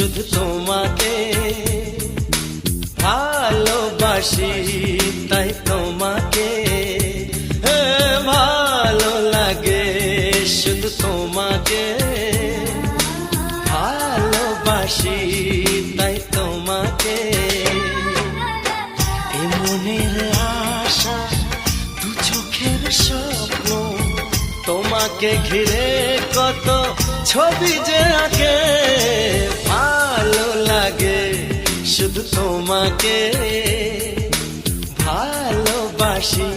শুধু তোমাকে ভালোবাসি, তাই তোমাকে ভালো লাগে, শুধু তোমাকে ভালোবাসি, তাই তোমাকে। এ মনের আশা, দু চোখের স্বপ্ন, তোমাকে ঘিরে কত ছবি যে আঁকে, ভালো লাগে, শুধু তোমাকে ভালোবাসি।